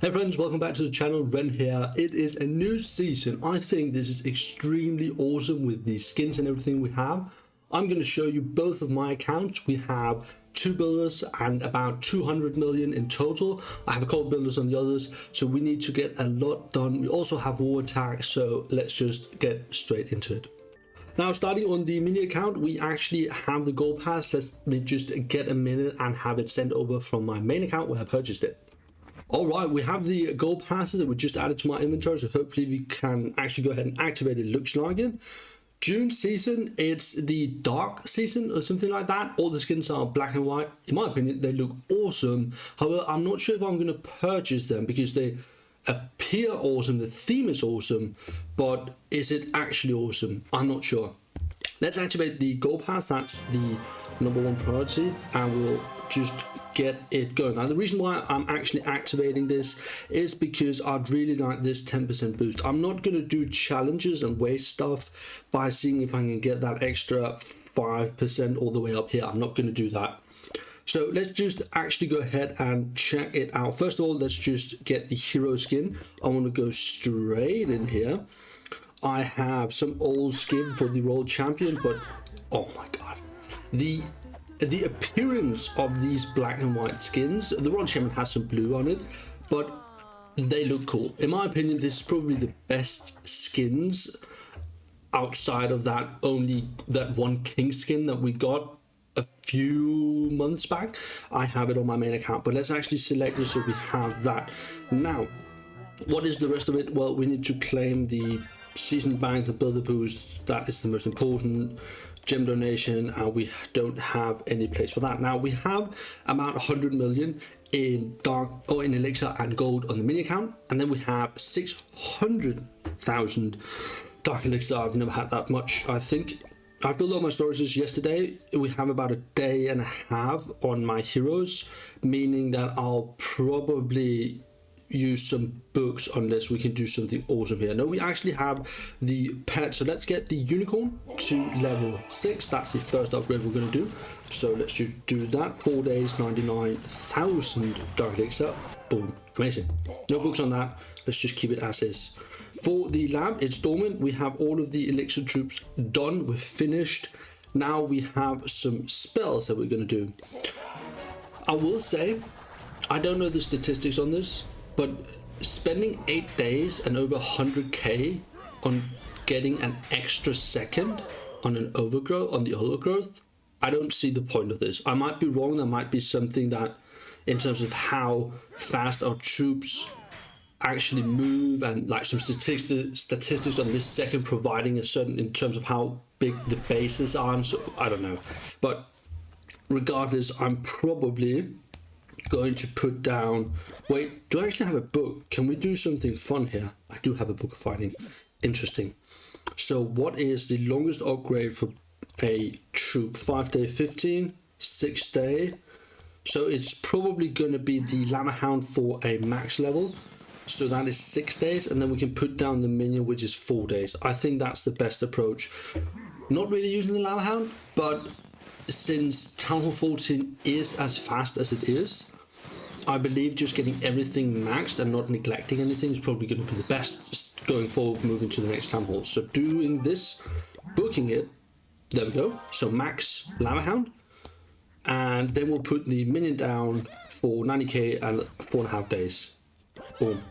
Hey friends, welcome back to the channel. Ren here. It is a new season. I think this is extremely awesome with the skins and everything we have. I'm going to show you both of my accounts. We have 2 builders and about 200 million in total. I have a couple builders on the others, so we need to get a lot done. We also have war attack, so let's just get straight into it. Now, starting on the mini account, we actually have the gold pass. Let me just get a minute and have it sent over from my main account where I purchased it. All right, we have the gold passes that we just added to my inventory, so hopefully we can actually go ahead and activate it. Looks like it. June season, it's the dark season or something like that. All the skins are black and white. In my opinion, they look awesome. However, I'm not sure if I'm going to purchase them because they appear awesome. The theme is awesome, but is it actually awesome? I'm not sure. Let's activate the gold pass. That's the #1 priority, and we'll just get it going. Now, the reason why I'm actually activating this is because I'd really like this 10% boost. I'm not going to do challenges and waste stuff by seeing if I can get that extra 5% all the way up here. I'm not going to do that. So let's just actually go ahead and check it out. First of all, let's just get the hero skin. I want to go straight in here. I have some old skin for the World Champion, but oh my god, the appearance of these black and white skins, the World Champion has some blue on it, but they look cool. In my opinion, this is probably the best skins outside of that one king skin that we got a few months back. I have it on my main account, but let's actually select it so we have that. Now, what is the rest of it? Well, we need to claim the season bank, the builder boost. That is the most important. Gem donation, and we don't have any place for that. Now, we have about 100 million in in elixir and gold on the mini account, and then we have 600,000 dark elixir. I've never had that much. I think I built all my storages yesterday. We have about a day and a half on my heroes, meaning that I'll probably use some books unless we can do something awesome here. No, we actually have the pet, so let's get the unicorn to level 6. That's the first upgrade we're going to do, so let's just do that. 4 days, 99,000 dark elixir. Boom, amazing. No books on that, let's just keep it as is. For the lab, it's dormant. We have all of the elixir troops done, we're finished. Now we have some spells that we're going to do. I will say, I don't know the statistics on this, but spending 8 days and over 100k on getting an extra second on an overgrowth, on the overgrowth, I don't see the point of this. I might be wrong. There might be something that, in terms of how fast our troops actually move, and like some statistics on this second providing a certain, in terms of how big the bases are. So I don't know, but regardless, I'm probably going to put down, wait, do I actually have a book? Can we do something fun here? I do have a book of fighting. Interesting. So what is the longest upgrade for a troop? 5 day 15, 6 day. So it's probably going to be the Llama Hound for a max level. So that is 6 days, and then we can put down the minion, which is 4 days. I think that's the best approach. Not really using the Llama Hound, but since Town Hall 14 is as fast as it is, I believe just getting everything maxed and not neglecting anything is probably going to be the best going forward, moving to the next Town Hall. So doing this, booking it, there we go. So max Llama Hound, and then we'll put the minion down for 90k and 4.5 days. Boom.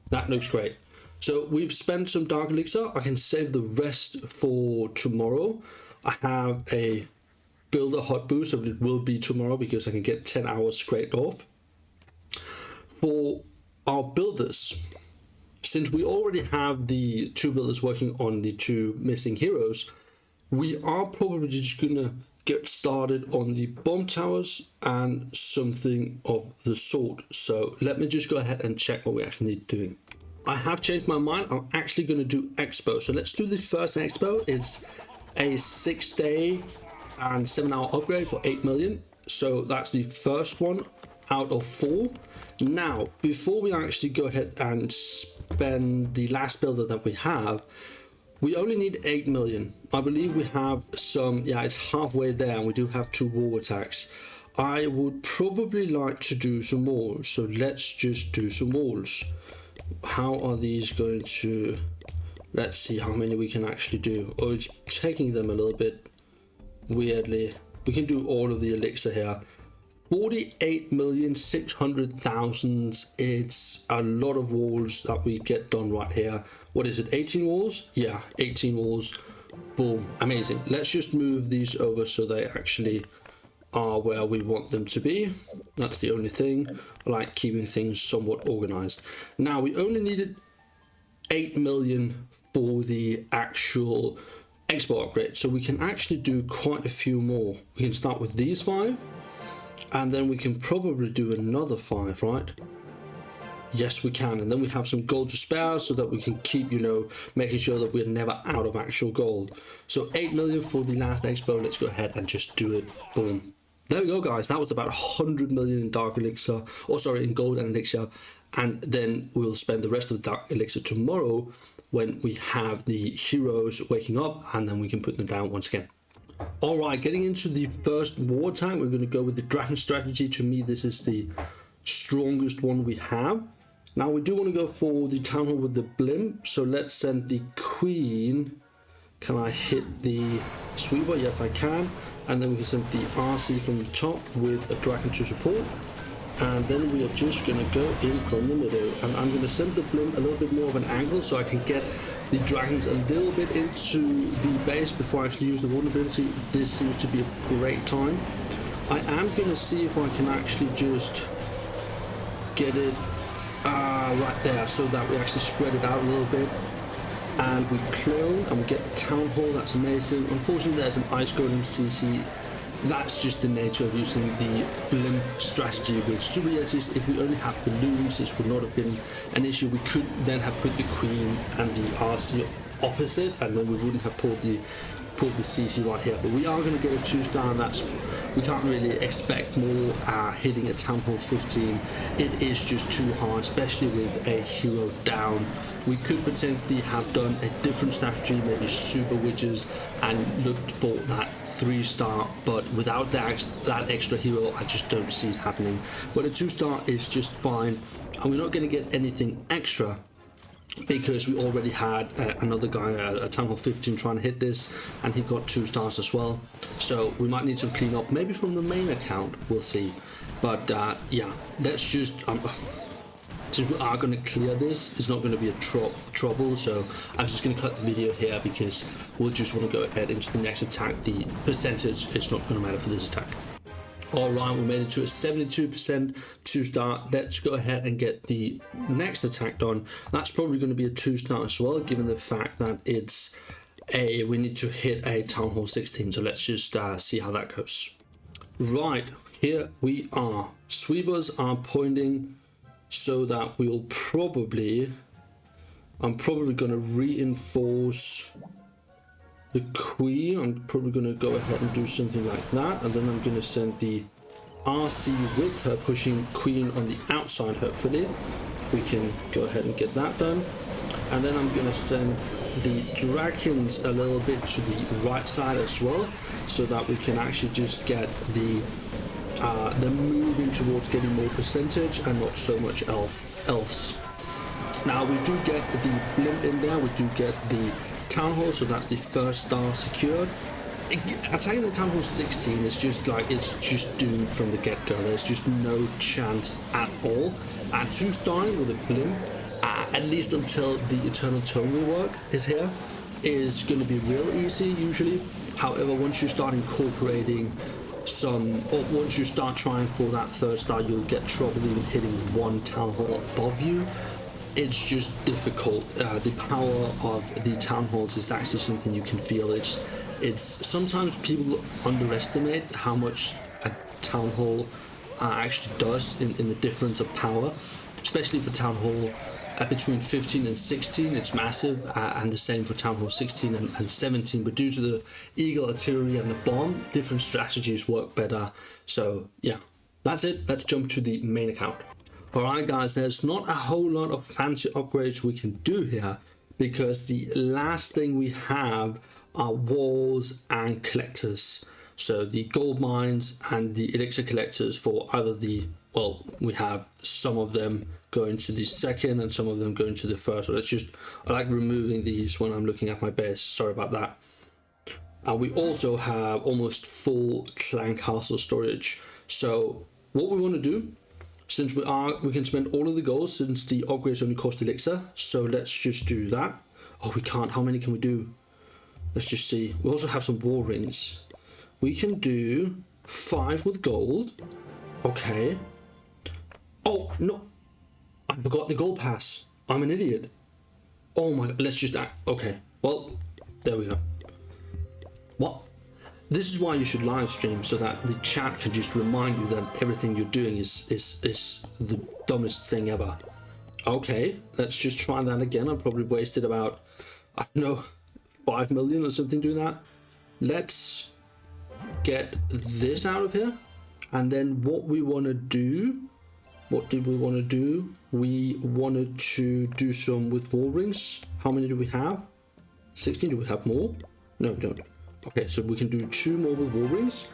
That looks great. So we've spent some dark elixir. I can save the rest for tomorrow. I have a builder hot boost, so it will be tomorrow because I can get 10 hours scraped off. For our builders, since we already have the 2 builders working on the 2 missing heroes, we are probably just gonna get started on the bomb towers and something of the sort. So let me just go ahead and check what we actually need doing. I have changed my mind. I'm actually going to do expo. So let's do the first expo. It's a 6 day and 7 hour upgrade for 8 million. So that's the first one out of 4. Now, before we actually go ahead and spend the last builder that we have, we only need 8 million. I believe we have some, yeah, it's halfway there, and we do have 2 war attacks. I would probably like to do some walls. So let's just do some walls. How are these going to... Let's see how many we can actually do. Oh, it's taking them a little bit weirdly. We can do all of the elixir here. 48,600,000. It's a lot of walls that we get done right here. What is it, 18 walls? Yeah, 18 walls. Boom, amazing. Let's just move these over so they actually are where we want them to be. That's the only thing. I like keeping things somewhat organized. Now, we only needed 8 million for the actual expo upgrade, so we can actually do quite a few more. We can start with these 5, and then we can probably do another 5, right? Yes, we can, and then we have some gold to spare so that we can keep, you know, making sure that we're never out of actual gold. So 8 million for the last expo. Let's go ahead and just do it. Boom. There we go, guys. That was about 100 million in dark elixir, or sorry, in gold and elixir, and then we'll spend the rest of the dark elixir tomorrow when we have the heroes waking up, and then we can put them down once again. All right, getting into the first war attack, we're going to go with the dragon strategy. To me, this is the strongest one we have. Now, we do want to go for the town hall with the blimp, so let's send the queen. Can I hit the sweeper? Yes, I can. And then we can send the RC from the top with a dragon to support. And then we are just going to go in from the middle. And I'm going to send the blimp a little bit more of an angle so I can get the dragons a little bit into the base before I actually use the vulnerability. This seems to be a great time. I am going to see if I can actually just get it right there so that we actually spread it out a little bit. And we clone and we get the town hall. That's amazing. Unfortunately, there's an ice golem CC. That's just the nature of using the blimp strategy with super yetis. If we only had balloons, this would not have been an issue. We could then have put the queen and the RC opposite, and then we wouldn't have pulled the CC right here. But we are going to get a 2-star, and that's, we can't really expect more hitting a town hall 15. It is just too hard, especially with a hero down. We could potentially have done a different strategy, maybe super witches, and looked for that 3-star, but without that extra hero, I just don't see it happening. But a 2-star is just fine, and we're not going to get anything extra because we already had another guy, a town hall 15, trying to hit this, and he got 2 stars as well. So we might need some clean up, maybe from the main account, we'll see. But yeah, let's just since we are going to clear this, it's not going to be a trouble, so I'm just going to cut the video here because we'll just want to go ahead into the next attack. The percentage, it's not going to matter for this attack. Alright, we made it to a 72% 2-star. Let's go ahead and get the next attack done. That's probably going to be a 2-star as well, given the fact that it's we need to hit a town hall 16. So let's just see how that goes. Right, here we are. Sweepers are pointing so that we'll probably, I'm probably going to reinforce the queen. I'm probably going to go ahead and do something like that, and then I'm going to send the RC with her pushing queen on the outside. Hopefully we can go ahead and get that done, and then I'm going to send the dragons a little bit to the right side as well, so that we can actually just get the them moving towards getting more percentage and not so much else. Now we do get the blimp in there, we do get the town hall, so that's the 1st star secured. Attacking the town hall 16 is just like, it's just doomed from the get-go. There's just no chance at all. 2-starring with a blimp, at least until the Eternal Tome rework is here, is going to be real easy usually. However, once you start incorporating once you start trying for that 3rd star, you'll get trouble even hitting 1 town hall above you. It's just difficult. The power of the town halls is actually something you can feel. It's sometimes people underestimate how much a town hall actually does in the difference of power, especially for town hall between 15 and 16. It's massive, and the same for town hall 16 and 17. But due to the eagle artillery and the bomb, different strategies work better. So yeah, that's it. Let's jump to the main account. Alright guys, there's not a whole lot of fancy upgrades we can do here, because the last thing we have are walls and collectors. So the gold mines and the elixir collectors for either the, well, we have some of them going to the second and some of them going to the first. So let's just, I like removing these when I'm looking at my base. Sorry about that. And we also have almost full clan castle storage. So what we want to do, since we can spend all of the gold since the upgrades only cost elixir. So let's just do that. Oh, we can't. How many can we do? Let's just see. We also have some war rings. We can do 5 with gold. Okay. Oh, no. I forgot the gold pass. I'm an idiot. Oh my, let's just act. Okay. Well, there we go. What? This is why you should live stream, so that the chat can just remind you that everything you're doing is the dumbest thing ever. Okay, let's just try that again. I probably wasted about, I don't know, 5 million or something doing that. Let's get this out of here. And then what we want to do, what did we want to do? We wanted to do some with wall rings. How many do we have? 16. Do we have more? No, we don't. Okay, so we can do 2 more with wall rings,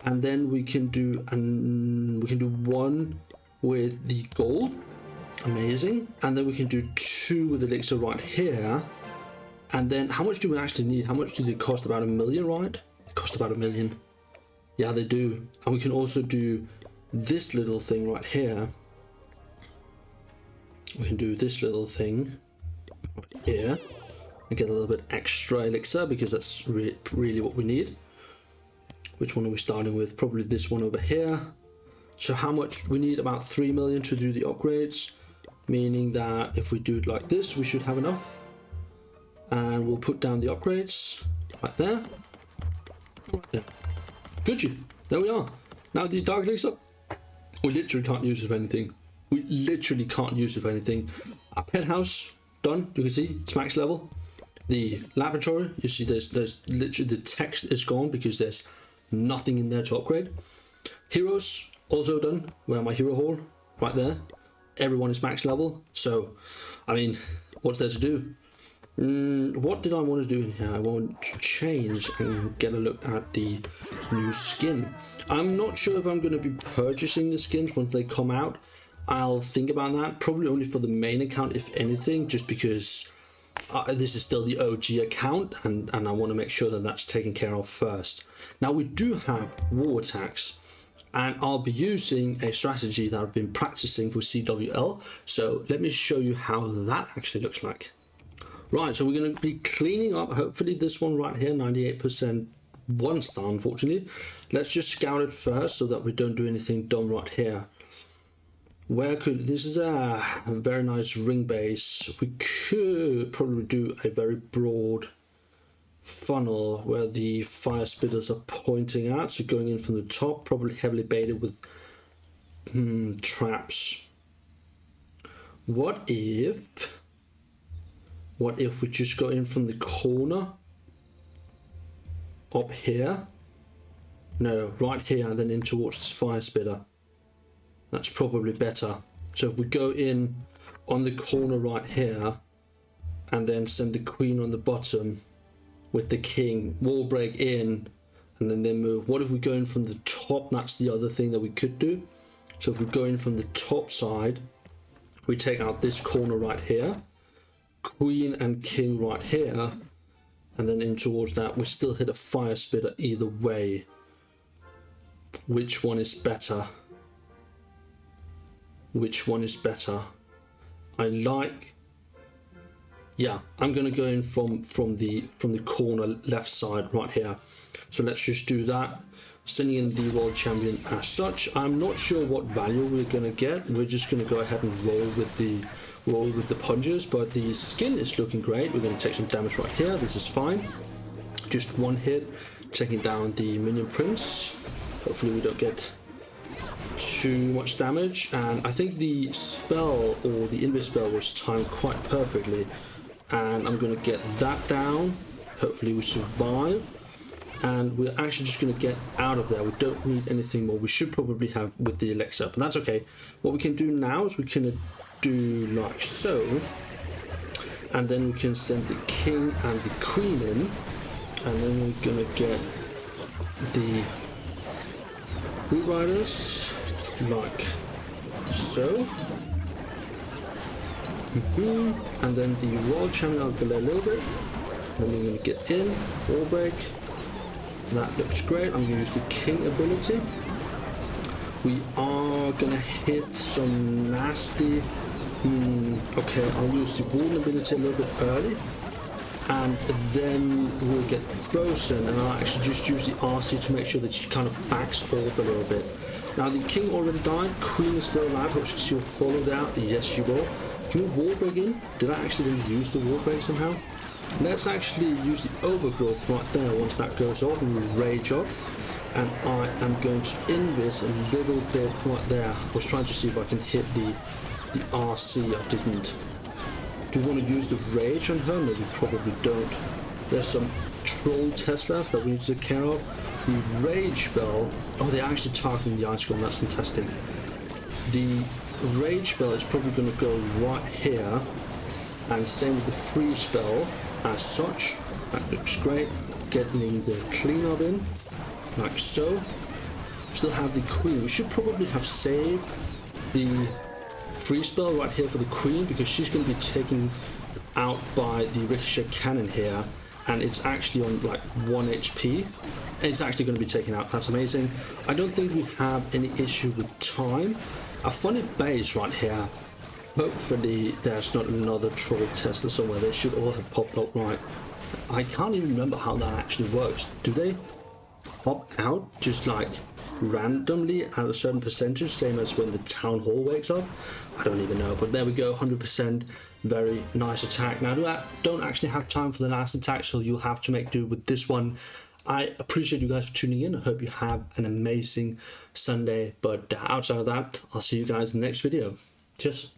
and then we can do 1 with the gold. Amazing. And then we can do 2 with elixir right here. And then how much do we actually need? How much do they cost? About 1 million, right? They cost about 1 million. Yeah, they do. And we can also do this little thing right here. We can do this little thing right here and get a little bit extra elixir, because that's really what we need. Which one are we starting with? Probably this one over here. So how much? We need about 3 million to do the upgrades, meaning that if we do it like this, we should have enough. And we'll put down the upgrades right there. Right there. Good. There we are. Now the dark elixir, we literally can't use it for anything. We literally can't use it for anything. Our penthouse, done. You can see it's max level. The laboratory, you see there's literally the text is gone because there's nothing in there to upgrade. Heroes, also done. Where my hero hall? Right there. Everyone is max level. So, I mean, what's there to do? What did I want to do in here? I want to change and get a look at the new skin. I'm not sure if I'm going to be purchasing the skins once they come out. I'll think about that. Probably only for the main account, if anything, just because this is still the OG account, and I want to make sure that that's taken care of first. Now we do have war attacks, and I'll be using a strategy that I've been practicing for CWL. So let me show you how that actually looks like. Right, so we're going to be cleaning up, hopefully this one right here, 98% 1-star, unfortunately. Let's just scout it first so that we don't do anything dumb right here. Where could, this is a very nice ring base. We could probably do a very broad funnel where the fire spitters are pointing at. So going in from the top, probably heavily baited with traps. What if we just go in from the corner up here? No, right here and then in towards this fire spitter. That's probably better. So if we go in on the corner right here and then send the queen on the bottom with the king, wall break in, and then they move. What if we go in from the top? That's the other thing that we could do. So if we go in from the top side, we take out this corner right here, queen and king right here, and then in towards that, we still hit a fire spitter either way. Which one is better? Which one is better? I like, yeah, I'm gonna go in from the corner left side right here. So let's just do that, sending in the world champion as such. I'm not sure what value we're gonna get. We're just gonna go ahead and roll with the punches, but the skin is looking great. We're gonna take some damage right here. This is fine. Just one hit, taking down the minion prince. Hopefully we don't get too much damage, and I think the spell or the invis spell was timed quite perfectly, and I'm going to get that down. Hopefully we survive, and we're actually just going to get out of there. We don't need anything more. We should probably have with the elixir, but that's okay. What we can do now is we can do like so, and then we can send the king and the queen in, and then we're going to get the Root Riders like so. And then the World Champion, I'll delay a little bit. Then we're going to get in, Wall Break. That looks great. I'm going to use the King ability. We are going to hit some nasty... okay, I'll use the Warden ability a little bit early. And then we'll get Frozen, and I'll actually just use the RC to make sure that she kind of backs off a little bit. Now the King already died, Queen is still alive, hope she'll follow that. Yes, she will. Can we Wall Break in? Did I actually use the Wall Break somehow? Let's actually use the Overgrowth right there. Once that goes off, we will Rage up. And I am going to invis a little bit right there. I was trying to see if I can hit the RC. I didn't. Do we want to use the Rage on her? No, we probably don't. There's some Troll Teslas that we need to take care of. The Rage spell. Oh, they're actually targeting the Ice Golem. That's fantastic. The Rage spell is probably going to go right here, and same with the Freeze spell as such. That looks great. Getting the Cleanup in, like so. Still have the Queen. We should probably have saved the Freeze spell right here for the Queen, because she's going to be taken out by the Ricochet Cannon here, and it's actually on like 1 HP. It's actually going to be taken out. That's amazing. I don't think we have any issue with time. A funny base right here. Hopefully there's not another Troll Tesla somewhere. They should all have popped up right. I can't even remember how that actually works. Do they pop out just like randomly at a certain percentage, same as when the Town Hall wakes up? I don't even know, but there we go, 100%. Very nice attack. Now I don't actually have time for the last attack, so you'll have to make do with this one. I appreciate you guys for tuning in. I hope you have an amazing Sunday, but outside of that, I'll see you guys in the next video. Cheers.